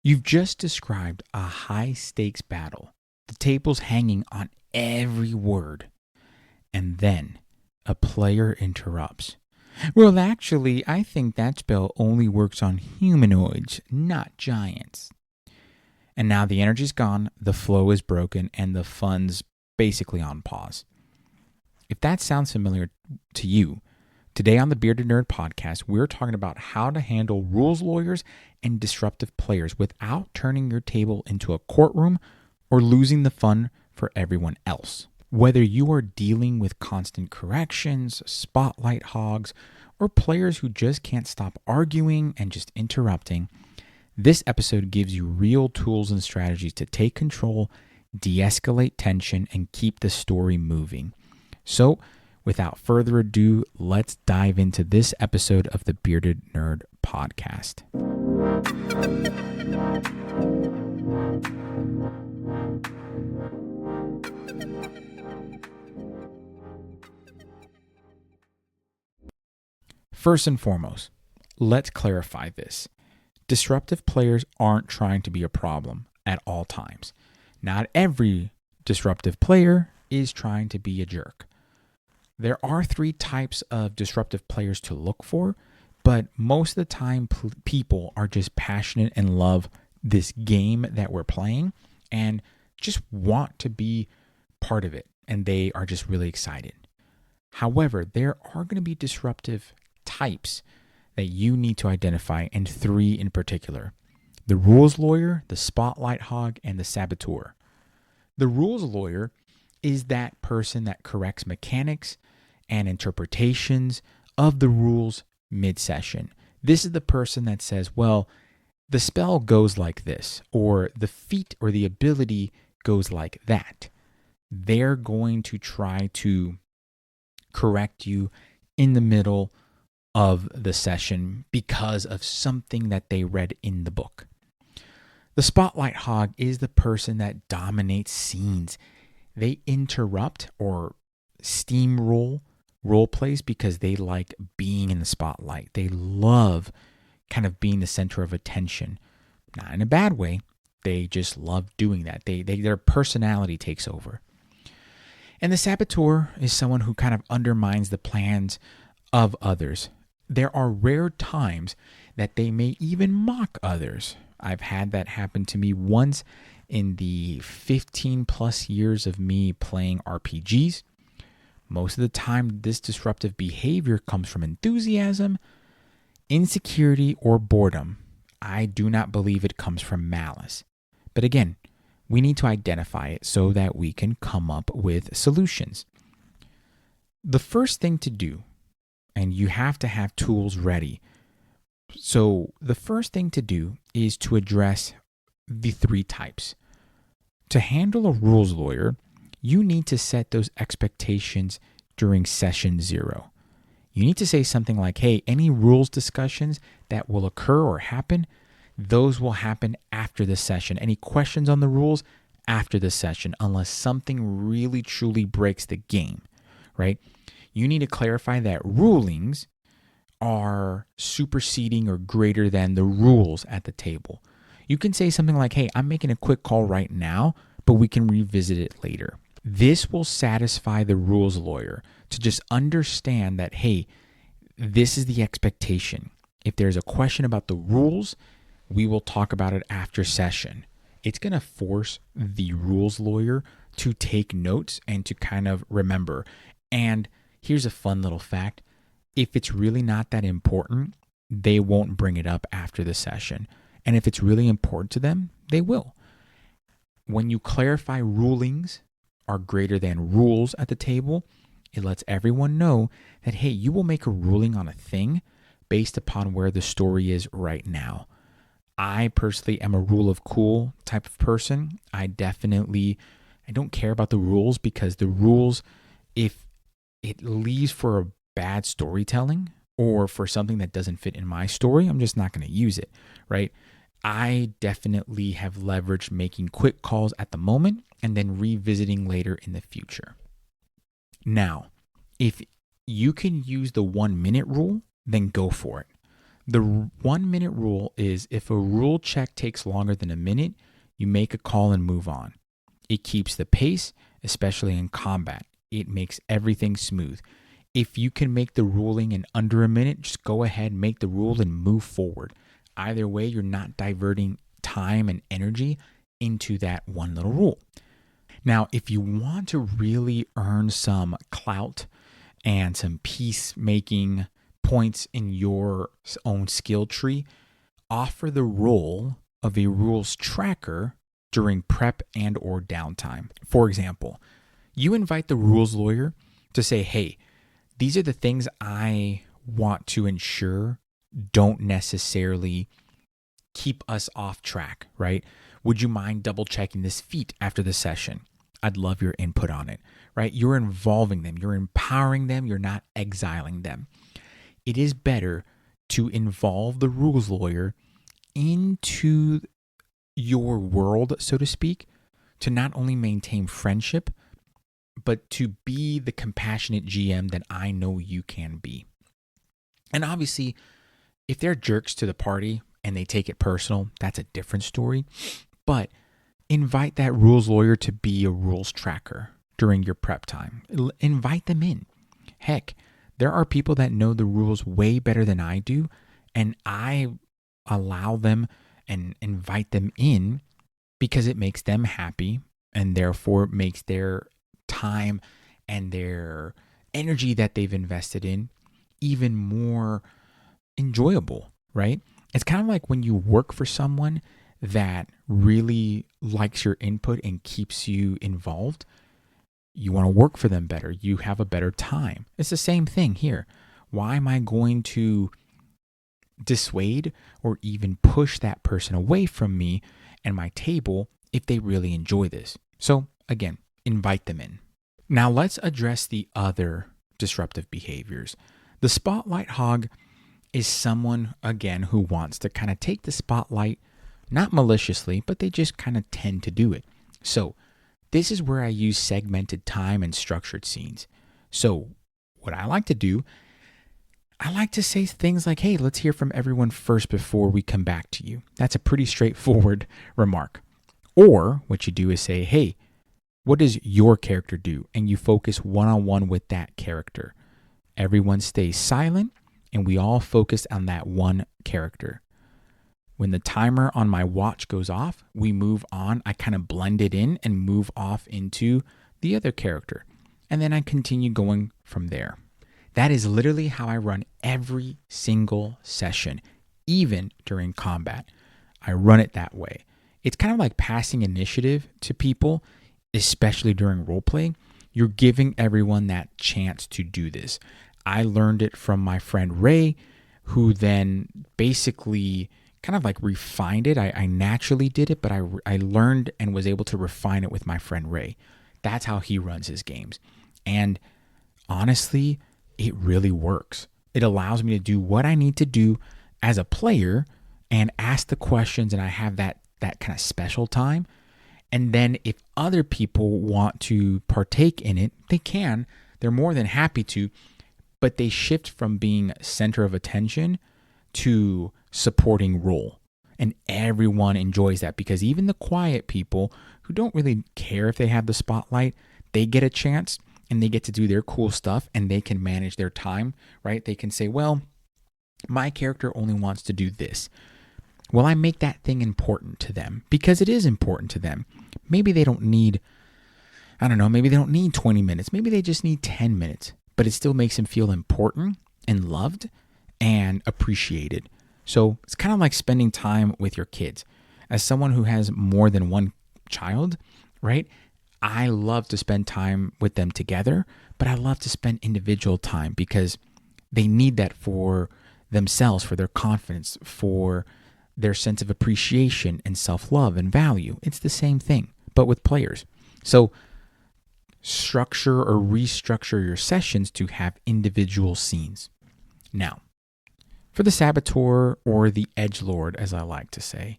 You've just described a high stakes battle. The table's hanging on every word. And then a player interrupts. Well, actually, I think that spell only works on humanoids, not giants. And now the energy's gone, the flow is broken, and the fun's basically on pause. If that sounds familiar to you, today on the Bearded Nerd podcast, we're talking about how to handle rules lawyers and disruptive players without turning your table into a courtroom or losing the fun for everyone else. Whether you are dealing with constant corrections, spotlight hogs, or players who just can't stop arguing and just interrupting, this episode gives you real tools and strategies to take control, de-escalate tension, and keep the story moving. So, without further ado, let's dive into this episode of the Bearded Nerd podcast. First and foremost, let's clarify this. Disruptive players aren't trying to be a problem at all times. Not every disruptive player is trying to be a jerk. There are 3 types of disruptive players to look for, but most of the time people are just passionate and love this game that we're playing and just want to be part of it, and they are just really excited. However, there are going to be disruptive types that you need to identify, and 3 in particular: the rules lawyer, the spotlight hog, and the saboteur. The rules lawyer is that person that corrects mechanics and interpretations of the rules mid-session. This is the person that says, well, the spell goes like this, or the feat or the ability goes like that. They're going to try to correct you in the middle of the session because of something that they read in the book. The spotlight hog is the person that dominates scenes. They interrupt or steamroll role plays because they like being in the spotlight. They love kind of being the center of attention. Not in a bad way. They just love doing that. Their personality takes over. And the saboteur is someone who kind of undermines the plans of others. There are rare times that they may even mock others. I've had that happen to me once in the 15 plus years of me playing RPGs. Most of the time, this disruptive behavior comes from enthusiasm, insecurity, or boredom. I do not believe it comes from malice. But again, we need to identify it so that we can come up with solutions. The first thing to do, and you have to have tools ready. So the first thing to do is to address the 3 types. To handle a rules lawyer, you need to set those expectations during session 0. You need to say something like, hey, any rules discussions that will occur or happen, those will happen after the session. Any questions on the rules after the session, unless something really truly breaks the game, right? You need to clarify that rulings are superseding or greater than the rules at the table. You can say something like, hey, I'm making a quick call right now, but we can revisit it later. This will satisfy the rules lawyer to just understand that, hey, this is the expectation. If there's a question about the rules, we will talk about it after session. It's going to force the rules lawyer to take notes and to kind of remember. And here's a fun little fact. If it's really not that important, they won't bring it up after the session. And if it's really important to them, they will. When you clarify rulings are greater than rules at the table, it lets everyone know that, hey, you will make a ruling on a thing based upon where the story is right now. I personally am a rule of cool type of person. I don't care about the rules, because the rules, if it leaves for a bad storytelling or for something that doesn't fit in my story, I'm just not going to use it, right? I definitely have leveraged making quick calls at the moment and then revisiting later in the future. Now, if you can use the 1 minute rule, then go for it. The 1 minute rule is if a rule check takes longer than a minute, you make a call and move on. It keeps the pace, especially in combat. It makes everything smooth. If you can make the ruling in under a minute, just go ahead, make the rule, and move forward. Either way, you're not diverting time and energy into that one little rule. Now, if you want to really earn some clout and some peacemaking points in your own skill tree, offer the role of a rules tracker during prep and or downtime. For example, you invite the rules lawyer to say, hey, these are the things I want to ensure don't necessarily keep us off track, right? Would you mind double checking this feat after the session? I'd love your input on it, right? You're involving them, you're empowering them, you're not exiling them. It is better to involve the rules lawyer into your world, so to speak, to not only maintain friendship, but to be the compassionate GM that I know you can be. And obviously, if they're jerks to the party and they take it personal, that's a different story. But invite that rules lawyer to be a rules tracker during your prep time. Invite them in. Heck, there are people that know the rules way better than I do, and I allow them and invite them in because it makes them happy and therefore makes their time and their energy that they've invested in even more enjoyable, right? It's kind of like when you work for someone that really likes your input and keeps you involved. You want to work for them better. You have a better time. It's the same thing here. Why am I going to dissuade or even push that person away from me and my table if they really enjoy this? So again, invite them in. Now let's address the other disruptive behaviors. The spotlight hog is someone, again, who wants to kind of take the spotlight, not maliciously, but they just kind of tend to do it. So this is where I use segmented time and structured scenes. So what I like to do, I like to say things like, hey, let's hear from everyone first before we come back to you. That's a pretty straightforward remark. Or what you do is say, hey, what does your character do? And you focus one-on-one with that character. Everyone stays silent and we all focus on that one character. When the timer on my watch goes off, we move on. I kind of blend it in and move off into the other character. And then I continue going from there. That is literally how I run every single session, even during combat. I run it that way. It's kind of like passing initiative to people, especially during roleplay. You're giving everyone that chance to do this. I learned it from my friend Ray, who then basically kind of like refined it. I naturally did it, but I learned and was able to refine it with my friend Ray. That's how he runs his games. And honestly, it really works. It allows me to do what I need to do as a player and ask the questions, and I have that kind of special time. And then if other people want to partake in it, they can. They're more than happy to, but they shift from being center of attention to supporting role. And everyone enjoys that because even the quiet people who don't really care if they have the spotlight, they get a chance and they get to do their cool stuff and they can manage their time, right? They can say, well, my character only wants to do this. Well, I make that thing important to them because it is important to them. Maybe they don't need, maybe they don't need 20 minutes. Maybe they just need 10 minutes, but it still makes them feel important and loved and appreciated. So it's kind of like spending time with your kids. As someone who has more than one child, right? I love to spend time with them together, but I love to spend individual time because they need that for themselves, for their confidence, for their sense of appreciation and self-love and value. It's the same thing, but with players. So structure or restructure your sessions to have individual scenes. Now, for the saboteur or the edgelord, as I like to say,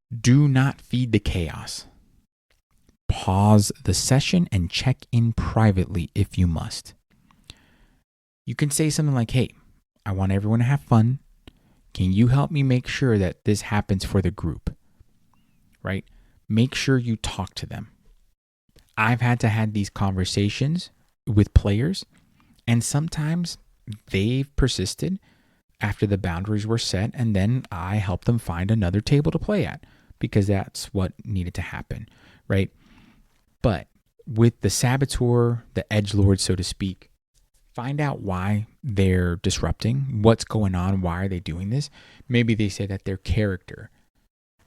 do not feed the chaos. Pause the session and check in privately if you must. You can say something like, hey, I want everyone to have fun. Can you help me make sure that this happens for the group? Right? Make sure you talk to them. I've had to have these conversations with players, and sometimes they've persisted after the boundaries were set, and then I help them find another table to play at because that's what needed to happen, right? But with the saboteur, the edgelord, so to speak, find out why they're disrupting, what's going on, why are they doing this? Maybe they say that their character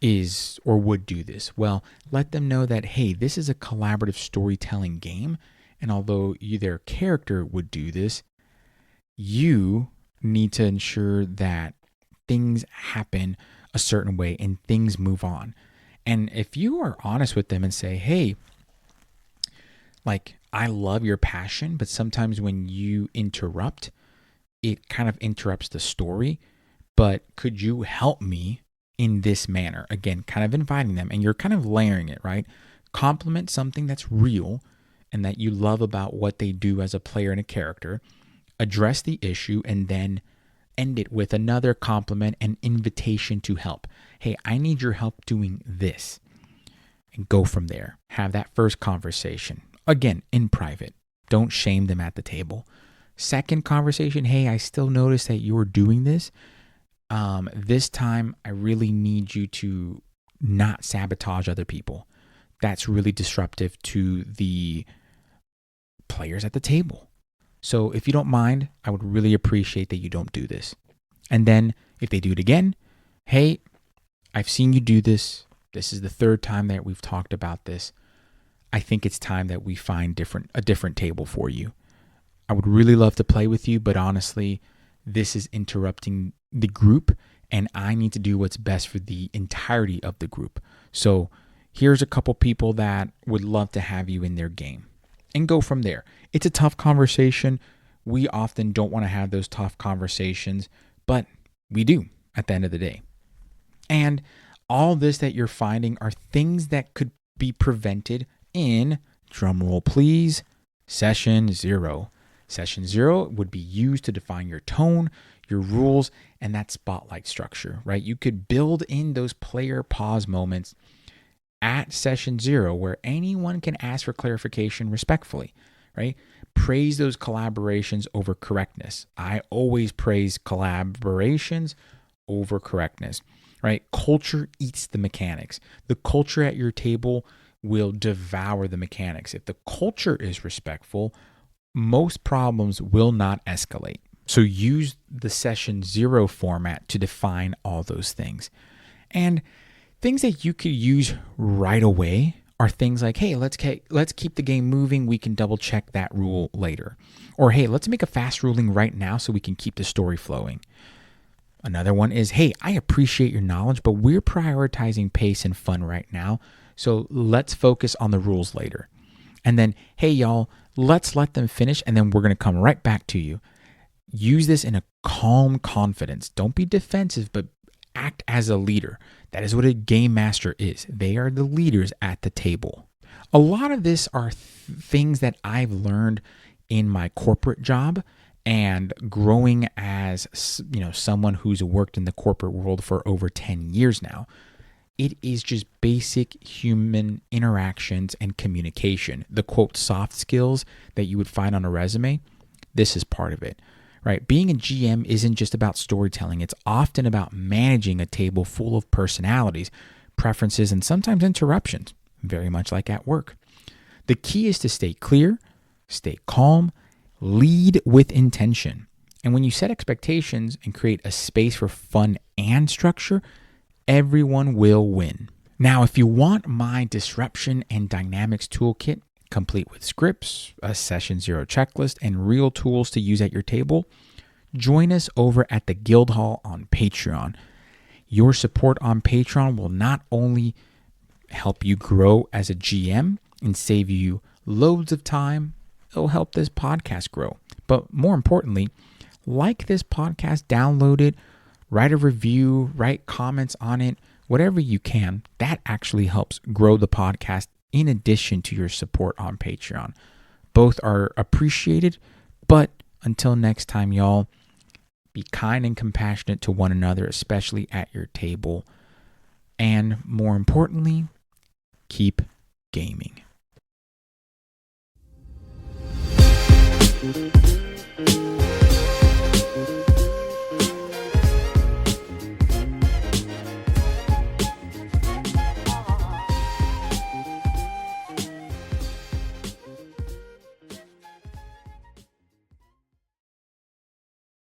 is or would do this. Well, let them know that, hey, this is a collaborative storytelling game, and although their character would do this, you need to ensure that things happen a certain way and things move on. And if you are honest with them and say, hey, like, I love your passion, but sometimes when you interrupt, it kind of interrupts the story. But could you help me in this manner? Again, kind of inviting them, and you're kind of layering it, right? Compliment something that's real and that you love about what they do as a player and a character. Address the issue, and then end it with another compliment and invitation to help. Hey, I need your help doing this. And go from there. Have that first conversation. Again, in private. Don't shame them at the table. Second conversation, hey, I still notice that you're doing this. This time, I really need you to not sabotage other people. That's really disruptive to the players at the table. So if you don't mind, I would really appreciate that you don't do this. And then if they do it again, hey, I've seen you do this. This is the third time that we've talked about this. I think it's time that we find a different table for you. I would really love to play with you, but honestly, this is interrupting the group, and I need to do what's best for the entirety of the group. So here's a couple people that would love to have you in their game. And go from there. It's a tough conversation. We often don't want to have those tough conversations, but we do at the end of the day. And all this that you're finding are things that could be prevented in, drumroll please, session 0. Session 0 would be used to define your tone, your rules, and that spotlight structure, right? You could build in those player pause moments at session 0 where anyone can ask for clarification respectfully, right? Praise those collaborations over correctness. I always praise collaborations over correctness, right? Culture eats the mechanics. The culture at your table will devour the mechanics. If the culture is respectful, most problems will not escalate. So use the session 0 format to define all those things. And things that you could use right away are things like, hey, let's keep the game moving. We can double check that rule later. Or, hey, let's make a fast ruling right now so we can keep the story flowing. Another one is, hey, I appreciate your knowledge, but we're prioritizing pace and fun right now. So let's focus on the rules later. And then, hey, y'all, let's let them finish, and then we're going to come right back to you. Use this in a calm confidence. Don't be defensive, but act as a leader. That is what a game master is. They are the leaders at the table. A lot of this are things that I've learned in my corporate job and growing as, someone who's worked in the corporate world for over 10 years now. It is just basic human interactions and communication. The quote soft skills that you would find on a resume, this is part of it. Right? Being a GM isn't just about storytelling. It's often about managing a table full of personalities, preferences, and sometimes interruptions, very much like at work. The key is to stay clear, stay calm, lead with intention. And when you set expectations and create a space for fun and structure, everyone will win. Now, if you want my disruption and dynamics toolkit, complete with scripts, a session 0 checklist, and real tools to use at your table, join us over at the Guildhall on Patreon. Your support on Patreon will not only help you grow as a GM and save you loads of time, it'll help this podcast grow. But more importantly, like this podcast, download it, write a review, write comments on it, whatever you can. That actually helps grow the podcast in addition to your support on Patreon. Both are appreciated, but until next time, y'all, Be kind and compassionate to one another, especially at your table. And more importantly, keep gaming.